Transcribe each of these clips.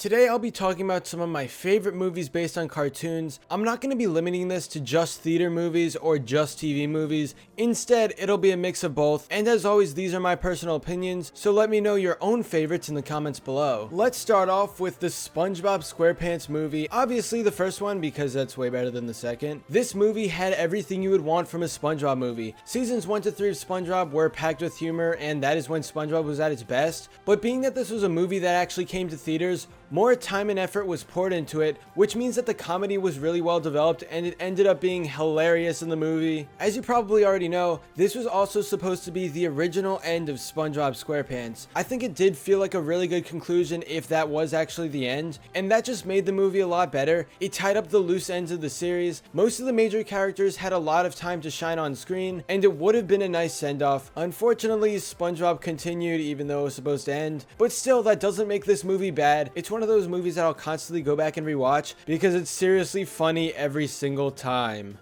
Today I'll be talking about some of my favorite movies based on cartoons. I'm not going to be limiting this to just theater movies or just TV movies. Instead, it'll be a mix of both. And as always, these are my personal opinions, so let me know your own favorites in the comments below. Let's start off with the Spongebob Squarepants movie. Obviously the first one because that's way better than the second. This movie had everything you would want from a SpongeBob movie. Seasons 1 to 3 of SpongeBob were packed with humor, and that is when SpongeBob was at its best. But being that this was a movie that actually came to theaters, more time and effort was poured into it, which means that the comedy was really well developed and it ended up being hilarious in the movie. As you probably already know, this was also supposed to be the original end of SpongeBob SquarePants. I think it did feel like a really good conclusion if that was actually the end, and that just made the movie a lot better. It tied up the loose ends of the series. Most of the major characters had a lot of time to shine on screen, and it would have been a nice send-off. Unfortunately, SpongeBob continued even though it was supposed to end, but still, that doesn't make this movie bad. It's one of those movies that I'll constantly go back and rewatch because it's seriously funny every single time.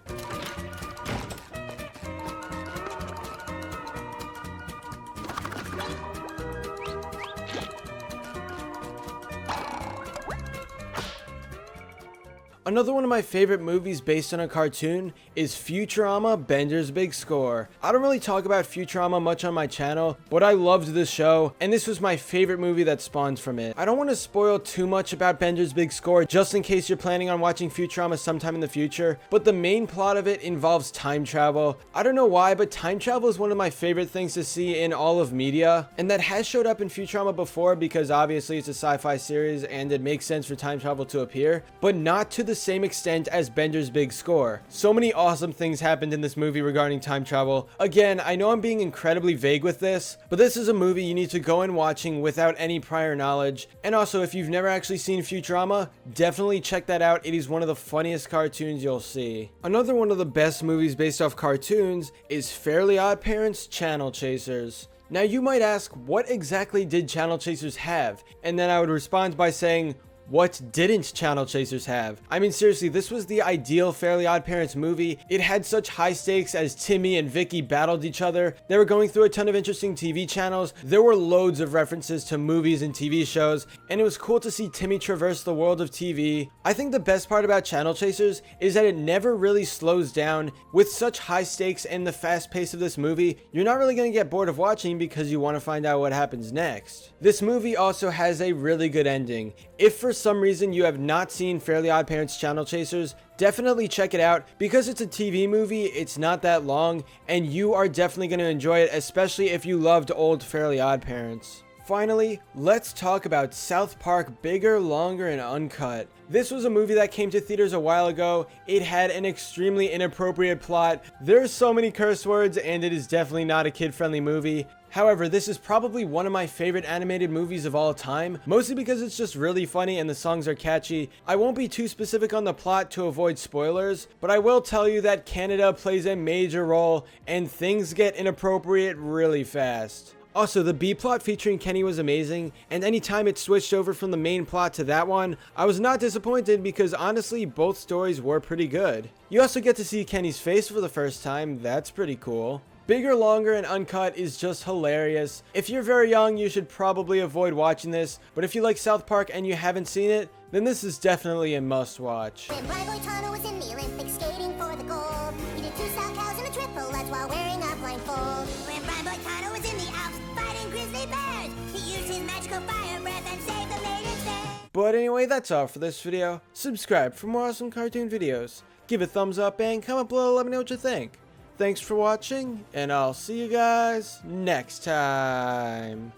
Another one of my favorite movies based on a cartoon is Futurama, Bender's Big Score. I don't really talk about Futurama much on my channel, but I loved this show, and this was my favorite movie that spawned from it. I don't want to spoil too much about Bender's Big Score, just in case you're planning on watching Futurama sometime in the future, but the main plot of it involves time travel. I don't know why, but time travel is one of my favorite things to see in all of media, and that has showed up in Futurama before because obviously it's a sci-fi series and it makes sense for time travel to appear, but not to the same extent as Bender's Big Score. So many awesome things happened in this movie regarding time travel. Again, I know I'm being incredibly vague with this, but this is a movie you need to go in watching without any prior knowledge. And also, if you've never actually seen Futurama, definitely check that out. It is one of the funniest cartoons you'll see. Another one of the best movies based off cartoons is Fairly OddParents Channel Chasers. Now you might ask, what exactly did Channel Chasers have? And then I would respond by saying, what didn't Channel Chasers have? I mean, seriously, this was the ideal Fairly OddParents movie. It had such high stakes as Timmy and Vicky battled each other. They were going through a ton of interesting TV channels. There were loads of references to movies and TV shows, and it was cool to see Timmy traverse the world of TV. I think the best part about Channel Chasers is that it never really slows down. With such high stakes and the fast pace of this movie, you're not really going to get bored of watching because you want to find out what happens next. This movie also has a really good ending. If for some reason you have not seen Fairly OddParents Channel Chasers, definitely check it out. Because it's a TV movie, it's not that long, and you are definitely going to enjoy it, especially if you loved old Fairly OddParents. Finally, let's talk about South Park Bigger, Longer, and Uncut. This was a movie that came to theaters a while ago. It had an extremely inappropriate plot. There's so many curse words, and it is definitely not a kid-friendly movie. However, this is probably one of my favorite animated movies of all time, mostly because it's just really funny and the songs are catchy. I won't be too specific on the plot to avoid spoilers, but I will tell you that Canada plays a major role and things get inappropriate really fast. Also, the B-plot featuring Kenny was amazing, and anytime it switched over from the main plot to that one, I was not disappointed because honestly, both stories were pretty good. You also get to see Kenny's face for the first time. That's pretty cool. Bigger, Longer, and Uncut is just hilarious. If you're very young, you should probably avoid watching this, but if you like South Park and you haven't seen it, then this is definitely a must-watch. When Brian Boitano was in the Olympics skating for the gold, he did 2 South cows and a triple Lutz while wearing a blindfold. When Brian Boitano was in the Alps fighting grizzly bears, he used his magical fire breath and saved the ladies there. But anyway, that's all for this video. Subscribe for more awesome cartoon videos. Give a thumbs up and comment below, let me know what you think. Thanks for watching, and I'll see you guys next time.